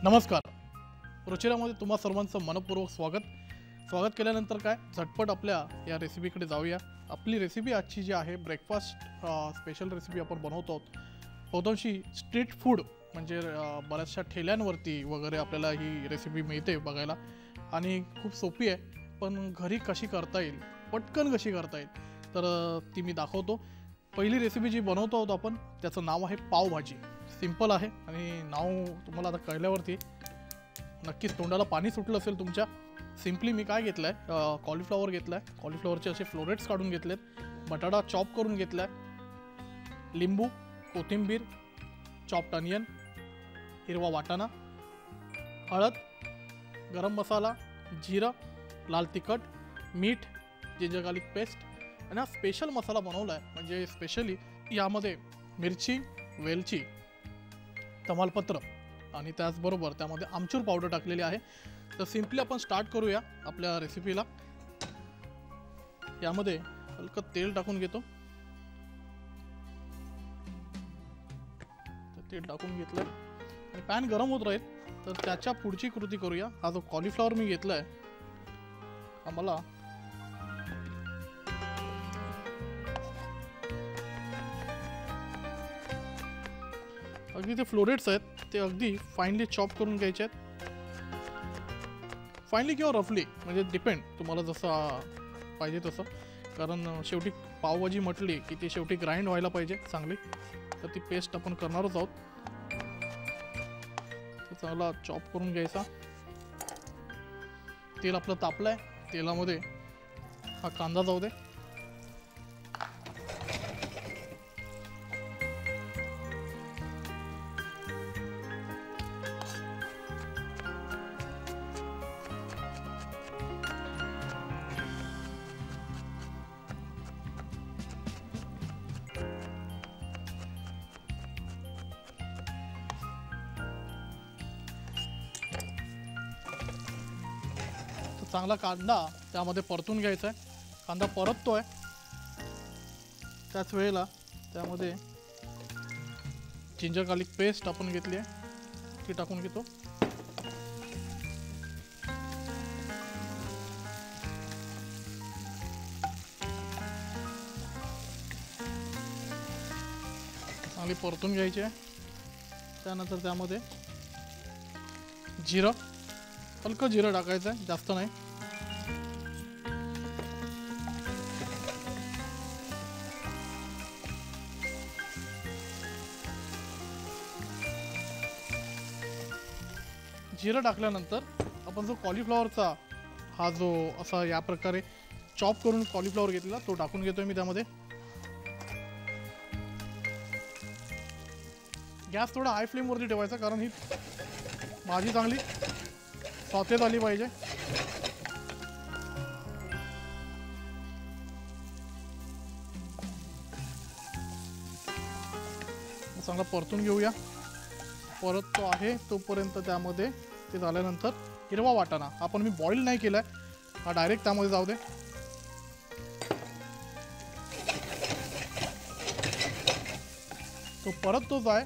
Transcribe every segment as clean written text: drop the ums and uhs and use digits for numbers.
नमस्कार. रुचिरामध्ये तुम्हा सर्वांचं मनपूर्वक स्वागत केल्यानंतर काय झटपट आपल्या या रेसिपीकडे जाऊया. आपली रेसिपी आजची जी आहे ब्रेकफास्ट स्पेशल रेसिपी आपण बनवतो आहोत. बहुतांशी स्ट्रीट फूड म्हणजे बऱ्याचशा ठेल्यांवरती वगैरे आपल्याला ही रेसिपी मिळते बघायला आणि खूप सोपी आहे. पण घरी कशी करता येईल, पटकन कशी करता येईल तर ती मी दाखवतो. पहिली रेसिपी जी बनवतो आहोत आपण त्याचं नाव आहे पावभाजी. सिंपल आहे आणि नाव तुम्हाला आता कळल्यावरती नक्कीच तोंडाला पाणी सुटलं असेल तुमच्या. सिम्पली मी काय घेतलं आहे, कॉलीफ्लॉवर घेतलं आहे. कॉलीफ्लॉवरचे असे फ्लोरेट्स काढून घेतलेत. बटाटा चॉप करून घेतला आहे. लिंबू, कोथिंबीर, चॉप्ड अनियन, हिरवा वाटाणा, हळद, गरम मसाला, जिरं, लाल तिखट, मीठ, जिंजर गार्लिक पेस्ट आणि हा स्पेशल मसाला बनवला आहे. म्हणजे स्पेशली यामध्ये मिरची, वेलची, तमालपत्र आणि त्याचबरोबर त्यामध्ये आमचूर पावडर टाकलेली आहे. तर सिम्पली आपण स्टार्ट करूया आपल्या रेसिपीला. यामध्ये हलकं तेल टाकून घेतो. तेल टाकून घेतलंय आणि पॅन गरम होत राहील. तर त्याच्या पुढची कृती करूया. हा जो कॉलीफ्लॉवर मी घेतलाय हा मला अगदी ते फ्लोरेट्स आहेत ते अगदी फाईनली चॉप करून घ्यायचे आहेत. फाईनली किंवा रफली म्हणजे डिपेंड तुम्हाला जसं पाहिजे तसं. कारण शेवटी पावभाजी म्हटली की ती शेवटी ग्राइंड व्हायला पाहिजे चांगली. तर ती पेस्ट आपण करणारच आहोत. तर चांगला चॉप करून घ्यायचा. तेल आपलं तापलंय. तेलामध्ये हा कांदा जाऊ दे. चांगला कांदा त्यामध्ये परतून घ्यायचा आहे. कांदा परततोय त्याच वेळेला त्यामध्ये जिंजर गार्लिक पेस्ट आपण घेतली आहे ती टाकून घेतो. चांगली परतून घ्यायची आहे. त्यानंतर त्यामध्ये जिरं, हलकं जिरं टाकायचं आहे, जास्त नाही. जिरं टाकल्यानंतर आपण जो कॉलीफ्लॉवरचा हा जो असा या प्रकारे चॉप करून कॉलीफ्लॉवर घेतलेला तो टाकून घेतोय मी त्यामध्ये. गॅस थोडा हाय फ्लेमवरती ठेवायचा कारण ही भाजी चांगली सॉतेत आली पाहिजे. चांगला परतून घेऊया. परततो आहे तोपर्यंत त्यामध्ये ते झाल्यानंतर हिरवा वाटाणा आपण मी बॉईल नाही केलाय, हा डायरेक्ट त्यामध्ये जाऊ दे. तो परततोच आहे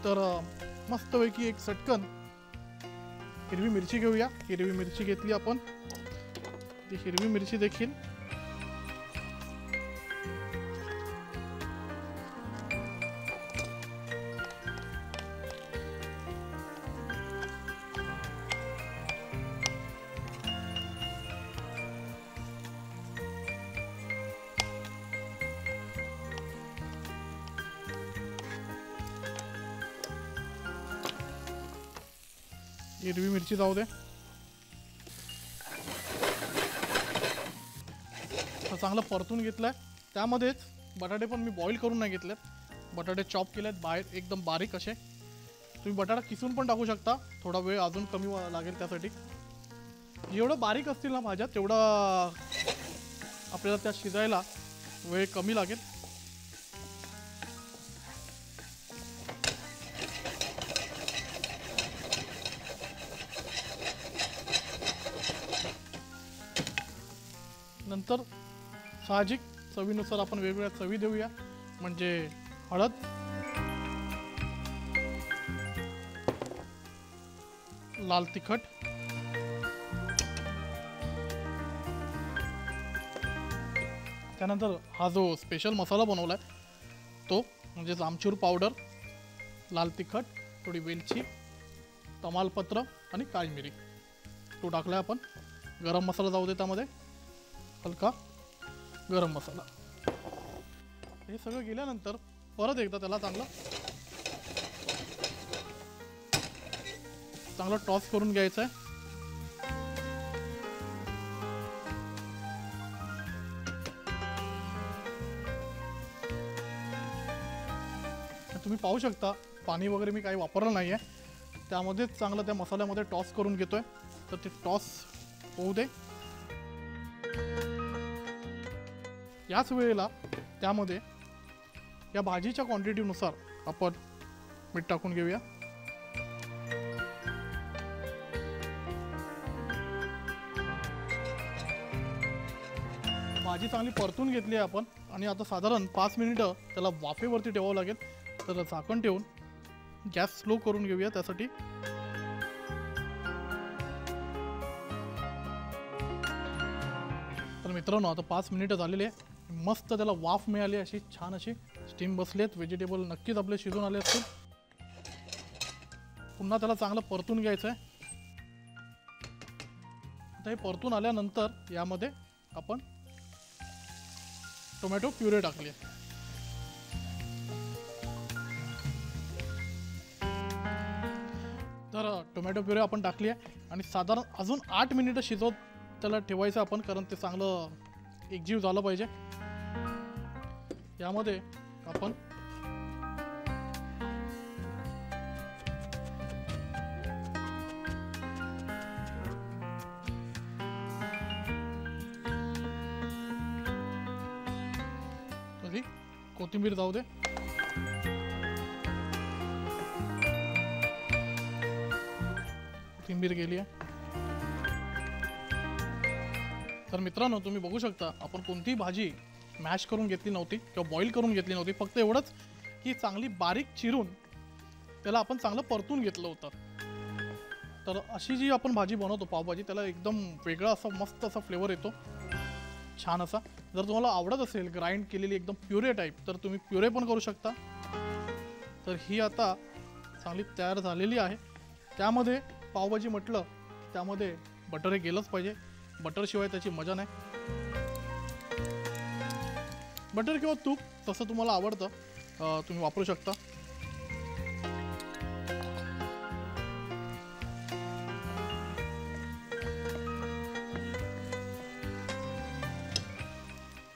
तर मस्तपैकी एक चटकन हिरवी मिरची घेऊया. हिरवी मिरची घेतली आपण. ती हिरवी मिरची देखील हिरवी मिरची जाऊ दे. चांगलं परतून घेतलंय. त्यामध्येच बटाटे पण मी बॉईल करून नाही घेतलेत. बटाटे चॉप केलेत बाहेर एकदम बारीक असे. तुम्ही बटाटा किसून पण टाकू शकता. थोडा वेळ अजून कमी लागेल त्यासाठी. जेवढं बारीक असतील ना भाज्या तेवढं आपल्याला त्या शिजायला वेळ कमी लागेल. नंतर साहजिक चवीनुसार आपण वेगवेगळ्या चवी देऊया. म्हणजे हळद, लाल तिखट, त्यानंतर हा जो स्पेशल मसाला बनवला आहे तो म्हणजे आमचूर पावडर, लाल तिखट, थोडी वेलची, तमालपत्र आणि काळी मिरी तो टाकला आपण. गरम मसाला जाऊ दे त्यामध्ये, हलका गरम मसाला. हे सगळं गेल्यानंतर परत एकदा त्याला चांगलं टॉस करून घ्यायचं आहे. तुम्ही पाहू शकता पाणी वगैरे मी काही वापरलं नाही आहे, त्यामध्येच चांगलं त्या मसाल्यामध्ये टॉस करून घेतोय. तर ते टॉस होऊ दे. याच वेळेला त्यामध्ये या भाजीच्या क्वांटिटीनुसार आपण मीठ टाकून घेऊया. भाजी चांगली परतून घेतली आहे आपण आणि आता साधारण 5 मिनिटं त्याला वाफेवरती ठेवावं लागेल. तर झाकण ठेवून गॅस स्लो करून घेऊया त्यासाठी. तर मित्रांनो आता 5 मिनिटं झालेली आहे. मस्त त्याला वाफ मिळाली, अशी छान अशी स्टीम बसलेत. व्हेजिटेबल नक्कीच आपले शिजून आले असतील. पुन्हा त्याला चांगलं परतून घ्यायचं आहे. आता हे परतून आल्यानंतर यामध्ये आपण टोमॅटो प्युरे टाकली आहे. तर टोमॅटो प्युरे आपण टाकली आहे आणि साधारण अजून 8 मिनिटं शिजवत त्याला ठेवायचं आपण, कारण ते चांगलं एकजीव झालं पाहिजे. यामध्ये आपण कोथिंबीर जाऊ दे. कोथिंबीर गेली आहे. तर मित्रांनो तुम्ही बघू शकता आपण कोणतीही भाजी मॅश करून घेतली नव्हती किंवा बॉईल करून घेतली नव्हती. फक्त एवढंच की चांगली बारीक चिरून त्याला आपण चांगलं परतून घेतलं होतं. तर अशी जी आपण भाजी बनवतो पावभाजी, त्याला एकदम वेगळा असा मस्त असा फ्लेवर येतो, छान असा. जर तुम्हाला आवडत असेल ग्राइंड केलेली एकदम प्युरे टाईप, तर तुम्ही प्युरे पण करू शकता. तर ही आता चांगली तयार झालेली आहे. त्यामध्ये पावभाजी म्हटलं त्यामध्ये बटर हे गेलंच पाहिजे. बटरशिवाय त्याची मजा नाही. बटर किंवा तूप तसं तुम्हाला आवडतं तुम्ही वापरू शकता.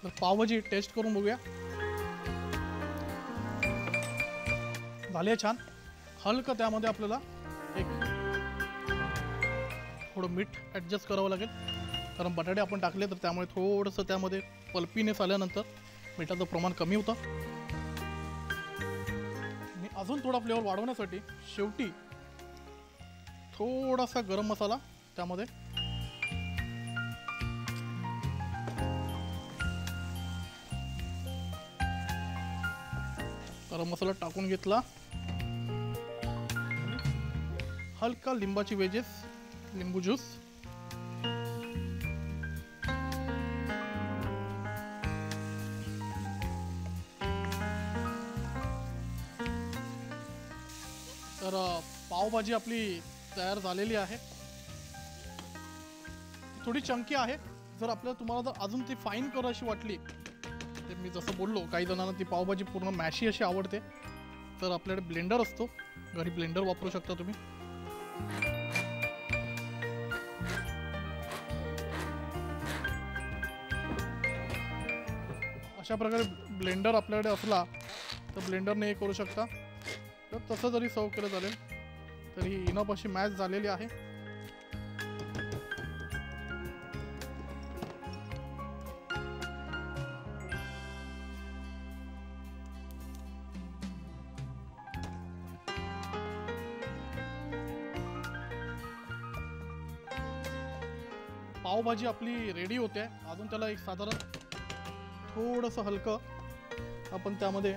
तर पावभाजी टेस्ट करून बघूया. झाली आहे छान. हलकं त्यामध्ये आपल्याला एक थोडं मीठ ॲडजस्ट करावं लागेल, कारण बटाटे आपण टाकले तर त्यामुळे थोडंसं त्यामध्ये पल्पीनेस आल्यानंतर मिठाचं प्रमाण कमी होतं. मी अजून थोडा फ्लेवर वाढवण्यासाठी शेवटी थोडासा गरम मसाला त्यामध्ये गरम मसाला टाकून घेतला. हलका लिंबाची वेजेस, लिंबू ज्यूस, तर पावभाजी आपली तयार झालेली आहे. थोडी चंकी आहे. जर आपल्याला तुम्हाला जर अजून ती फाईन कर अशी वाटली, ते मी जसं बोललो काही जणांना ती पावभाजी पूर्ण मॅशी अशी आवडते, तर आपल्याकडे ब्लेंडर असतो, घरी ब्लेंडर वापरू शकता तुम्ही. अशा प्रकारे ब्लेंडर आपल्याकडे असला तर ब्लेंडरने हे करू शकता. तर तसं जरी सर्व केलं चालेल. तर ही इनफ अशी मॅच झालेली आहे. पावभाजी आपली रेडी होते. अजून त्याला एक साधारण थोडंसं हलकं आपण त्यामध्ये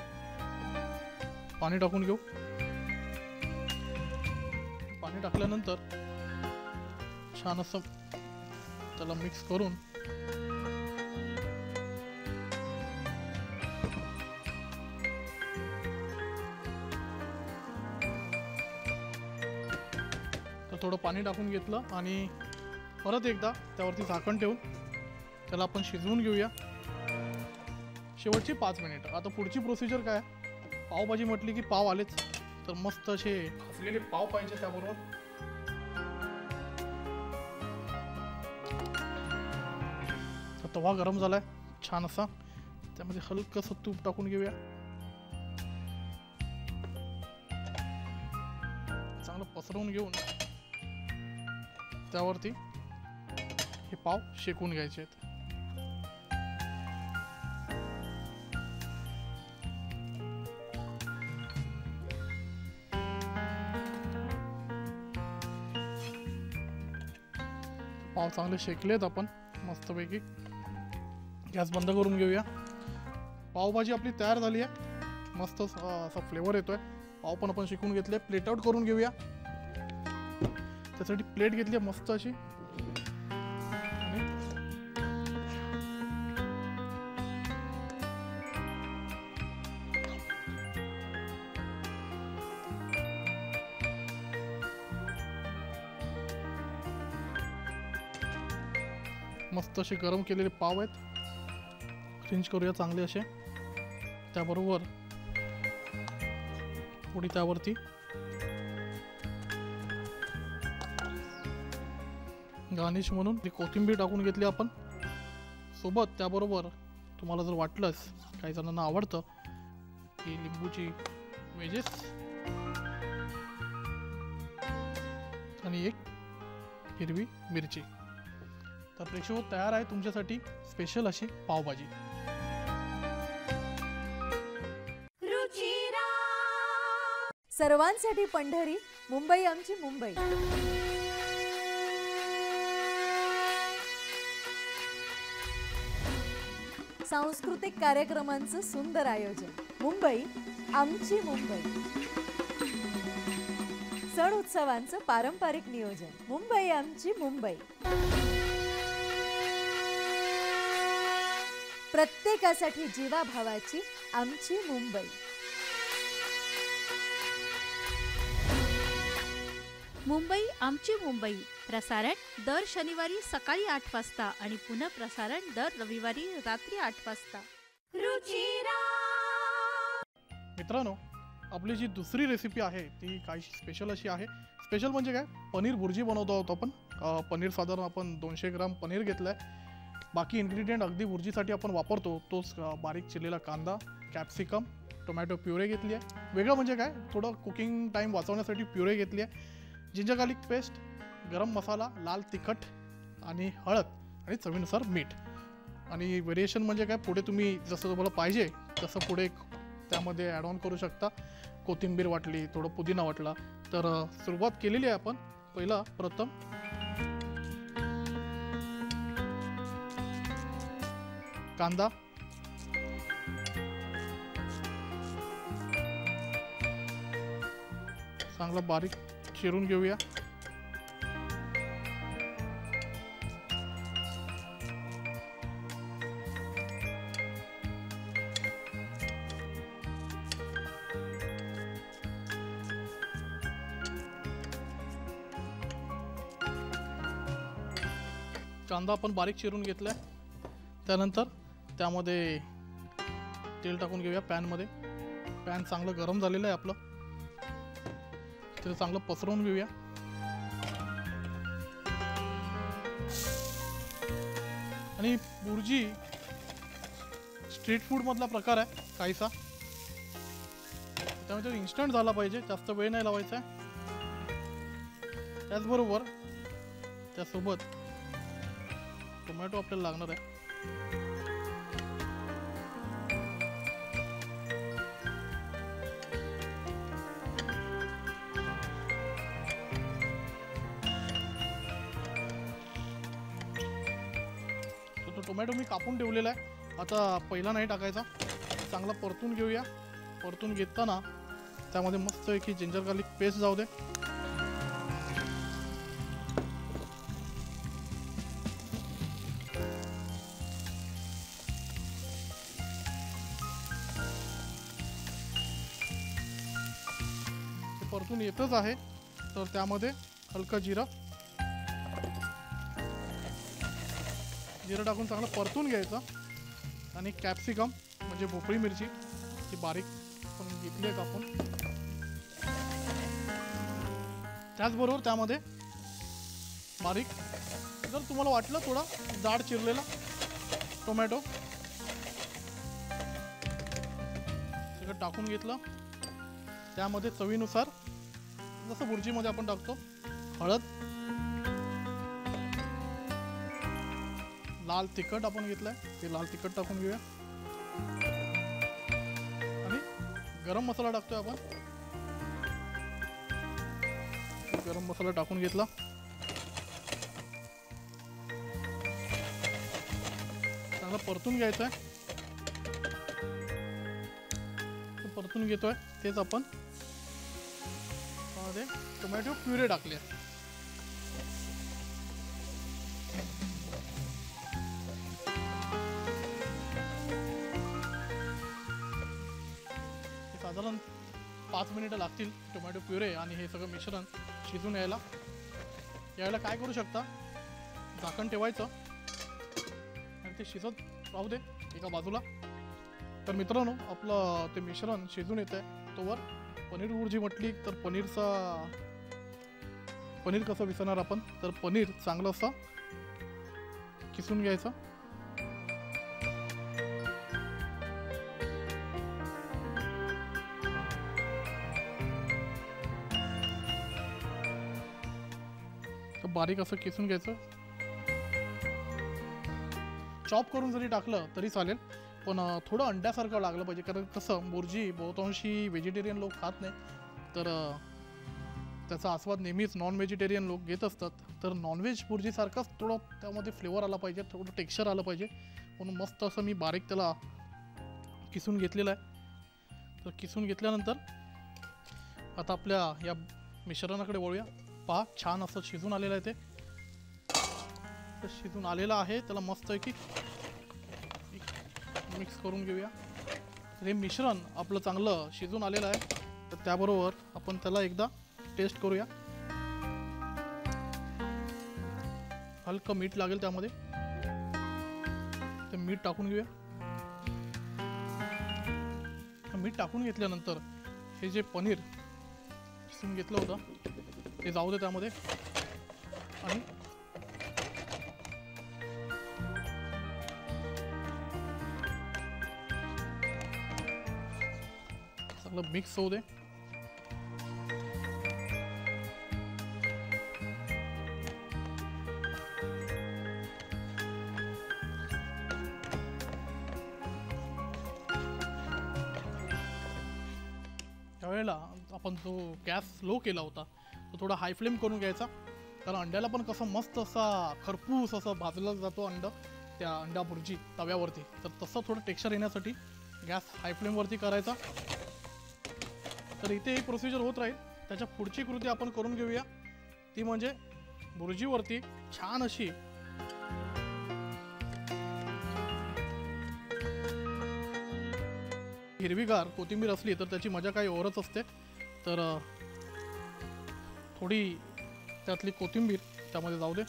पाणी टाकून घेऊ. पाणी टाकल्यानंतर छान असं त्याला मिक्स करून थोडं पाणी टाकून घेतलं आणि परत एकदा त्यावरती झाकण ठेवून त्याला आपण शिजवून घेऊया शेवटची 5 मिनिटं. आता पुढची प्रोसिजर काय, पावभाजी म्हटली की पाव आलेच, तर मस्त असे भाजलेले पाव पाहिजे. त्याबरोबर तवा गरम झालाय छान असा, त्यामध्ये हलकंसं तूप टाकून घेऊया. चांगलं पसरवून घेऊन त्यावरती हे पाव शेकून घ्यायचे आहेत. पाव चांगले शेकलेत आपण मस्तपैकी. गॅस बंद करून घेऊया. पावभाजी आपली तयार झाली आहे. मस्त असा फ्लेवर येतोय. पाव पण आपण शेकून घेतले. प्लेट आउट करून घेऊया. त्यासाठी प्लेट घेतली आहे मस्त अशी. मस्त असे गरम केलेले पाव आहेत. अरेंज करूया चांगले असे. त्याबरोबर थोडी त्यावरती गार्निश म्हणून कोथिंबीर टाकून घेतली आपण सोबत. त्याबरोबर तुम्हाला जर वाटलंच, काही जणांना आवडतं की लिंबूची वेजेस आणि एक हिरवी मिरची, तर प्रेक्षको तयार आहे तुमच्यासाठी स्पेशल अशी पावभाजी. सर्वांसाठी पंढरी, मुंबई आमची मुंबई. सांस्कृतिक कार्यक्रमांचं सुंदर आयोजन. मुंबई आमची मुंबई. सण उत्सवांचं पारंपरिक नियोजन. मुंबई आमची मुंबई. प्रत्येकासाठी जीवाभावाची आमची मुंबई. मुंबई आमची मुंबई प्रसारण दर शनिवारी सकाळी 8 वाजता आणि पुन्हा प्रसारण दर रविवारी रात्री 8 वाजता. मित्रांनो, आपली जी दुसरी रेसिपी आहे ती काहीशी स्पेशल अशी आहे. स्पेशल म्हणजे काय, पनीर भुर्जी बनवतो आहोत आपण. पनीर साधारण आपण 200 ग्राम पनीर घेतलं आहे. बाकी इन्ग्रेडियंट अगदी भुर्जीसाठी आपण वापरतो तोच बारीक चिरलेला कांदा, कॅप्सिकम, टोमॅटो प्युरे घेतली आहे. वेगळं म्हणजे काय, थोडं कुकिंग टाईम वाचवण्यासाठी प्युरे घेतली आहे. जिंजर गार्लिक पेस्ट, गरम मसाला, लाल तिखट आणि हळद आणि चवीनुसार मीठ. आणि व्हेरिएशन म्हणजे काय, पुढे तुम्ही जसं तुम्हाला पाहिजे तसं पुढे त्यामध्ये ॲड ऑन करू शकता. कोथिंबीर वाटली, थोडं पुदिना वाटला तर. सुरुवात केलेली आहे आपण. पहिला प्रथम कांदा, चांगला बारीक चिरून घेऊया. कांदा आपण बारीक चिरून घेतलाय. त्यानंतर त्यामध्ये तेल टाकून घेऊया पॅनमध्ये. पॅन चांगलं गरम झालेलं आहे आपलं. ते चांगलं पसरवून घेऊया. आणि भुर्जी स्ट्रीट फूड मधला प्रकार आहे काहीसा, त्यामुळे इन्स्टंट झाला पाहिजे, जास्त वेळ नाही लावायचा आहे. त्याचबरोबर त्यासोबत टोमॅटो आपल्याला लागणार आहे. तो टोमॅटो मी कापून ठेवलेला आहे. आता पहिला नाही टाकायचा, चांगला परतून घेऊया. परतून घेताना त्यामध्ये मस्त की जिंजर गार्लिक पेस्ट जाऊ दे. परतून येतच आहे तर त्यामध्ये हलका जिरं टाकून चांगलं परतून घ्यायचं आणि कॅप्सिकम म्हणजे भोपळी मिरची ती बारीक पण घेतली आहे कापून, त्याचबरोबर त्यामध्ये बारीक जर तुम्हाला वाटलं थोडा जाड चिरलेला टोमॅटो सगळं टाकून घेतलं. त्यामध्ये चवीनुसार जसं भुर्जीमध्ये आपण टाकतो हळद, लाल तिखट आपण घेतलंय ते लाल तिखट टाकून घेऊया आणि गरम मसाला टाकतोय आपण. गरम मसाला टाकून घेतला. चांगलं परतून घ्यायचं आहे. परतून घेतोय तेच आपण त्यामध्ये टोमॅटो प्युरे टाकले. साधारण 5 मिनिटं लागतील टोमॅटो प्युरे आणि हे सगळं मिश्रण शिजून यायला. काय करू शकता, झाकण ठेवायचं आणि ते शिजत राहू दे एका बाजूला. तर मित्रांनो आपलं ते मिश्रण शिजून येत आहे तोवर पनीर भुर्जी म्हटली तर पनीर कसं विसरणार आपण. तर पनीर चांगलं असं किसून घ्यायचं. बारीक असं किसून घ्यायचं. चॉप करून जरी टाकलं तरी चालेल पण थोडं अंड्यासारखं लागलं पाहिजे कारण कसं भुर्जी बहुतांशी व्हेजिटेरियन लोक खात नाही तर त्याचा आस्वाद नेहमीच नॉन व्हेजिटेरियन लोक घेत असतात. तर नॉनव्हेज भुर्जीसारखाच थोडं त्यामध्ये फ्लेवर आला पाहिजे, थोडं टेक्स्चर आलं पाहिजे म्हणून मस्त असं मी बारीक त्याला किसून घेतलेलं आहे. तर किसून घेतल्यानंतर आता आपल्या या मिश्रणाकडे वळूया. पहा छान असं शिजून आलेलं आहे. ते शिजून आलेलं आहे त्याला मस्त की मिक्स करून घेऊया. हे मिश्रण आपलं चांगलं शिजून आलेलं आहे तर त्याबरोबर आपण त्याला एकदा टेस्ट करूया. हलकं मीठ लागेल त्यामध्ये ते मीठ टाकून घेऊया. मीठ टाकून घेतल्यानंतर हे जे पनीर शिजून घेतलं होतं ते जाऊ दे त्यामध्ये आणि चांगलं मिक्स होऊ दे. त्यावेळेला आपण जो गॅस लो केला होता तो थोडा हाय फ्लेम करून घ्यायचा कारण अंड्याला पण कसं मस्त असा खरपूस असं भाजला जातो अंड त्या अंडा भुर्जी तव्यावरती. तर तसं थोडं टेक्स्चर येण्यासाठी गॅस हाय फ्लेमवरती करायचा. तर इथे ही प्रोसिजर होत राहील. त्याच्या पुढची कृती आपण करून घेऊया ती म्हणजे भुर्जीवरती छान अशी हिरवीगार कोथिंबीर असली तर त्याची मजा काही औरच असते. तर थोडी त्यातली कोथिंबीर त्यामध्ये जाऊ दे.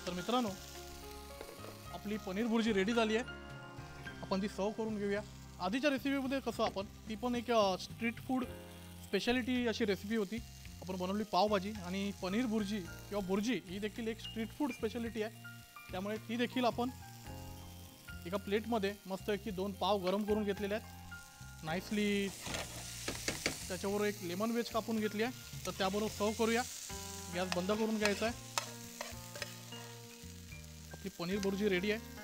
तर मित्रांनो आपली पनीर भुर्जी रेडी झाली आहे. आपण ती सर्व करून घेऊया. आधीच्या रेसिपीमध्ये कसं आपण ती पण एक स्ट्रीट फूड स्पेशालिटी अशी रेसिपी होती. आपण बनवली पावभाजी आणि पनीर भुर्जी किंवा भुर्जी ही देखील एक स्ट्रीट फूड स्पेशालिटी आहे. त्यामुळे ती देखील आपण एका प्लेटमध्ये मस्तपैकी 2 पाव गरम करून घेतलेले आहेत. नाईसली त्याच्याबरोबर एक लेमन वेज कापून घेतली आहे. तर त्याबरोबर सर्व करूया. गॅस बंद करून घ्यायचा आहे. आपली पनीर भुर्जी रेडी आहे.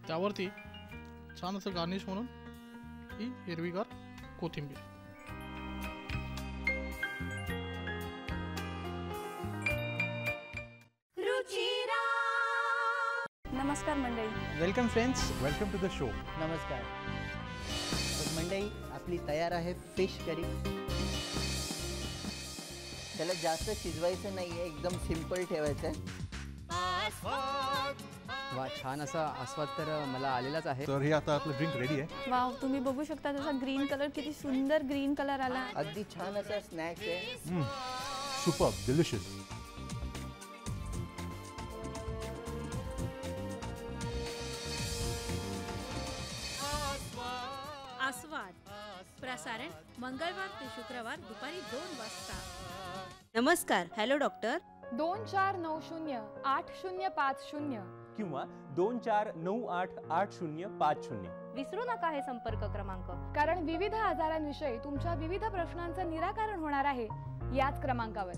त्यावरती छान असं गार्निश म्हणून ही हिरवीगार कोथिंबीर. नमस्कार मंडळी. Welcome friends. Welcome to the show. नमस्कार. तर मंडळी आपली तयार आहे फिश करी. त्याला जास्त शिजवायचं नाही आहे, एकदम सिंपल ठेवायचं आहे. वा, छान असा आस्वाद तर मला आलेलाच आहे. तर हे आता आपलं ड्रिंक रेडी आहे. वाव, तुम्ही बघू शकता त्याचा ग्रीन कलर, किती सुंदर ग्रीन कलर आला. अगदी छान असा स्नॅक्स आहे. Super delicious. आस्वाद प्रसारण मंगळवार ते शुक्रवार दुपारी 2 वाजता. नमस्कार. Hello doctor. 24908050 किंवा 24988050. विसरू नका हे संपर्क क्रमांक, कारण विविध आजारांविषयी तुमच्या विविध प्रश्नांचं निराकरण होणार आहे याच क्रमांकावर.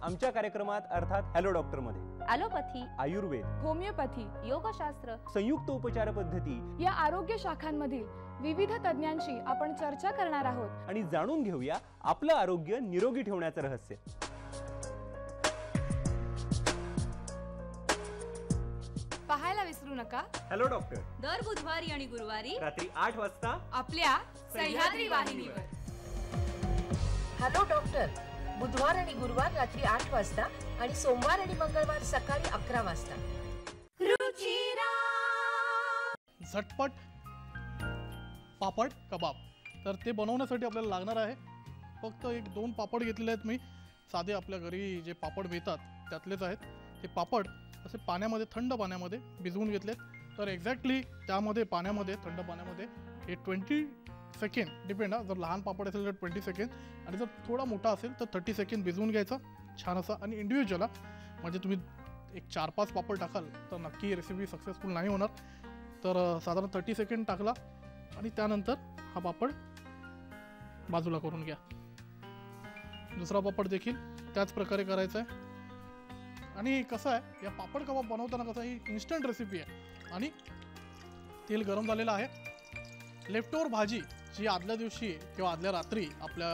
आमच्या कार्यक्रमात अर्थात हॅलो डॉक्टर मध्ये ॲलोपॅथी, आयुर्वेद, होमिओपॅथी, योगशास्त्र, संयुक्त उपचार पद्धती या आरोग्य शाखांमधील विविध तज्ञांशी आपण चर्चा करणार आहोत आणि जाणून घेऊया आपलं आरोग्य निरोगी ठेवण्याचं रहस्य. पाहायला विसरू नका हॅलो डॉक्टर दर बुधवारी आणि गुरुवारी रात्री 8 वाजता आपल्या सह्याद्री वाहिनीवर. हॅलो डॉक्टर बुधवार आणि गुरुवार रात्री 8 वाजता आणि सोमवार आणि मंगळवार सकाळी 11 वाजता. झटपट पापड कबाब. तर ते बनवण्यासाठी आपल्याला लागणार आहे फक्त 1-2 पापड घेतलेले आहेत मी. साधे आपल्या घरी जे पापड मिळतात त्यातलेच आहेत. ते पापड असे पाण्यामध्ये, थंड पाण्यामध्ये भिजवून घेतलेत. तर एक्झॅक्टली त्यामध्ये पाण्यामध्ये, थंड पाण्यामध्ये हे 20 सेकंड डिपेंड. जर लहान पापड असेल तर 20 सेकंड आणि जर थोडा मोठा असेल तर 30 सेकंड भिजवून घ्यायचा छान असा. आणि इंडिव्हिज्युअल म्हणजे तुम्ही एक 4-5 पापड टाकाल तर नक्की ही रेसिपी सक्सेसफुल नाही होणार. तर साधारण 30 सेकंड टाकला आणि त्यानंतर हा पापड बाजूला करून घ्या. दुसरा पापड देखील त्याच प्रकारे करायचा आहे. आणि कसं आहे, या पापड कबाब बनवताना कसं, ही इन्स्टंट रेसिपी आहे आणि तेल गरम झालेलं आहे. लेफ्टओव्हर भाजी जी आदल्या दिवशी किंवा आदल्या रात्री आपल्या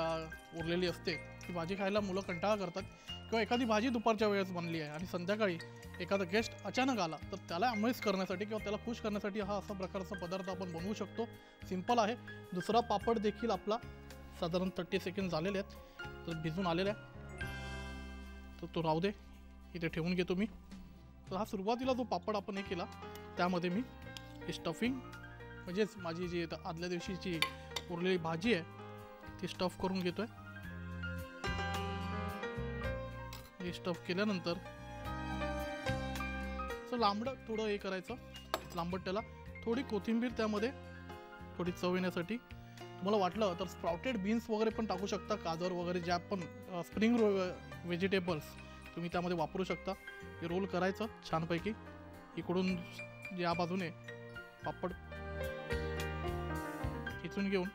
उरलेली असते ती भाजी खायला मुलं कंटाळा करतात. किंवा एखादी भाजी दुपारच्या वेळेस बनली आहे आणि संध्याकाळी एखादा गेस्ट अचानक आला तर त्याला अमेज करण्यासाठी किंवा त्याला खुश करण्यासाठी हा असा प्रकारचा पदार्थ आपण बनवू शकतो. सिंपल आहे. दुसरा पापड देखील आपला साधारण 30 सेकंड झालेले आहेत, तर भिजून आलेला आहे. तर तो राहू दे, इथे ठेवून घेतो मी. तर हा सुरुवातीला जो पापड आपण हे केला त्यामध्ये मी हे स्टफिंग म्हणजेच माझी जी आदल्या दिवशीची उरलेली भाजी आहे ती स्टफ करून घेतोय. हे स्टफ केल्यानंतर लांबडं थोडं हे करायचं, लांबट त्याला थोडी कोथिंबीर त्यामध्ये थोडी चव येण्यासाठी. तुम्हाला वाटलं तर स्प्राउटेड बीन्स वगैरे पण टाकू शकता, गाजर वगैरे ज्या पण स्प्रिंग व्हेजिटेबल्स तुम्ही त्यामध्ये वापरू शकता. हे रोल करायचं छानपैकी. इकडून या बाजूने पापड खिचून घेऊन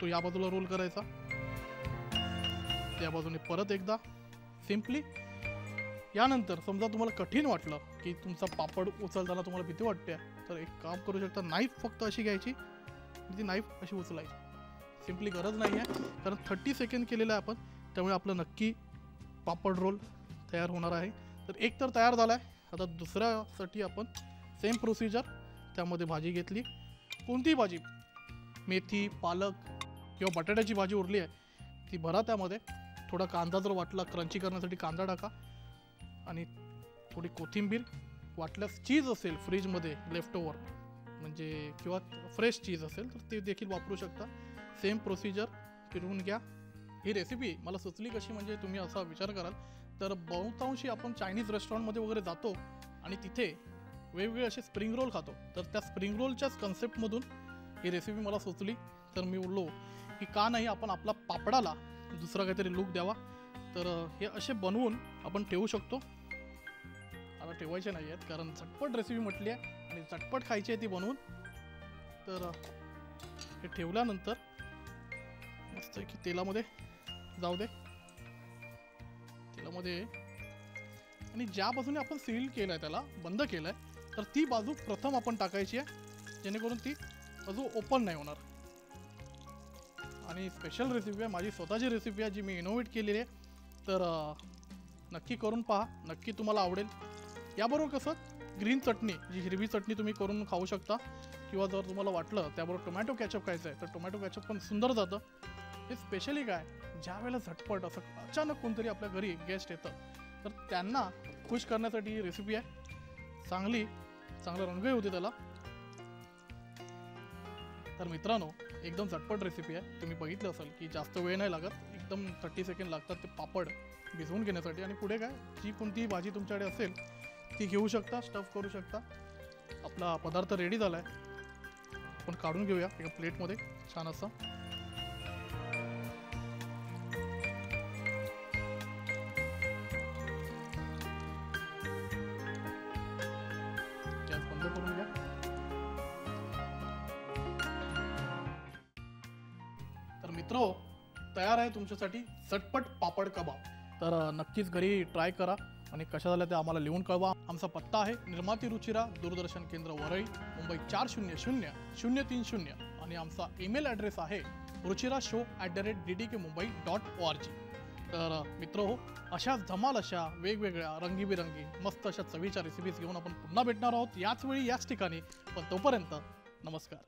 तो या बाजूला रोल करायचा, त्या बाजूने परत एकदा सिम्पली. यानंतर समजा तुम्हाला कठीण वाटलं की तुमचा पापड उचलताना तुम्हाला भीती वाटते तर एक काम करू शकता, नाईफ फक्त अशी घ्यायची, ती नाईफ अशी उचलायची. सिम्पली गरज नाही आहे कारण 30 सेकंड केलेलं आहे आपण, त्यामुळे आपलं नक्की पापड रोल तयार होणार आहे. तर एक तर तयार झाला आहे. आता दुसऱ्यासाठी आपण सेम प्रोसिजर. त्यामध्ये भाजी घेतली, कोणतीही भाजी, मेथी, पालक किंवा बटाट्याची भाजी उरली आहे ती भरा त्यामध्ये. थोडा कांदा जर वाटला क्रंची करण्यासाठी कांदा टाका आणि थोडी कोथिंबीर. वाटल्यास चीज असेल फ्रीजमध्ये लेफ्ट ओव्हर म्हणजे किंवा फ्रेश चीज असेल तर ते देखील वापरू शकता. सेम प्रोसिजर फिरवून घ्या. ही रेसिपी मला सुचली कशी म्हणजे तुम्ही असा विचार कराल तर बहुतांशी आपण चायनीज रेस्टॉरंटमध्ये वगैरे जातो आणि तिथे वेगवेगळे असे स्प्रिंग रोल खातो. तर त्या स्प्रिंग रोलच्याच कन्सेप्टमधून ही रेसिपी मला सुचली. तर मी बोललो की का नाही आपण आपला पापडाला दुसरा काहीतरी लूक द्यावा. तर हे असे बनवून आपण ठेवू शकतो. आता ठेवायचे नाही आहेत कारण झटपट रेसिपी म्हटली आहे आणि झटपट खायची आहे ती बनवून. तर हे ठेवल्यानंतर मस्त की तेलामध्ये जाऊ दे, तेलामध्ये. आणि ज्या बाजूने आपण सील केलं आहे त्याला बंद केलं आहे तर ती बाजू प्रथम आपण टाकायची आहे जेणेकरून ती बाजू ओपन नाही होणार. आणि स्पेशल रेसिपी आहे, माझी स्वतःची रेसिपी आहे जी मी इनोव्हेट केलेली आहे. तर नक्की करून पहा, नक्की तुम्हाला आवडेल. याबरोबर कसं ग्रीन चटणी, जी हिरवी चटणी तुम्ही करून खाऊ शकता, किंवा जर तुम्हाला वाटलं त्याबरोबर टोमॅटो कॅचअप खायचं आहे तर टोमॅटो कॅचअप पण सुंदर जातं. हे स्पेशली काय, ज्या वेळेला झटपट असं अचानक कोणतरी आपल्या घरी गेस्ट येतं तर त्यांना खुश करण्यासाठी ही रेसिपी आहे. चांगला रंगही होते त्याला. तर मित्रांनो, एकदम झटपट रेसिपी आहे. तुम्ही बघितलं असेल की जास्त वेळ नाही लागत, एकदम 30 सेकंड लागतात ते पापड भिजवून घेण्यासाठी. आणि पुढे काय, जी कोणती भाजी तुमच्याकडे असेल ती घेऊ शकता, स्टफ करू शकता. आपला पदार्थ रेडी झाला आहे, आपण काढून घेऊया एका प्लेटमध्ये छान असं. गॅस बंद करून घ्या. तर मित्रो, तयार आहे तुमच्यासाठी झटपट पापड कबाब. तर नक्कीच घरी ट्राय करा आणि कशा झाल्या ते आम्हाला लिहून कळवा. आमचा पत्ता आहे निर्माती रुचिरा, दूरदर्शन केंद्र वरळी, मुंबई 400030 आणि आमचा ईमेल ॲड्रेस आहे ruchirashow@ddkmumbai.org. तर मित्र हो, अशाच धमाल अशा वेगवेगळ्या रंगीबिरंगी मस्त अशा चवीच्या रेसिपीज घेऊन आपण पुन्हा भेटणार आहोत याच वेळी याच ठिकाणी. पण तोपर्यंत नमस्कार.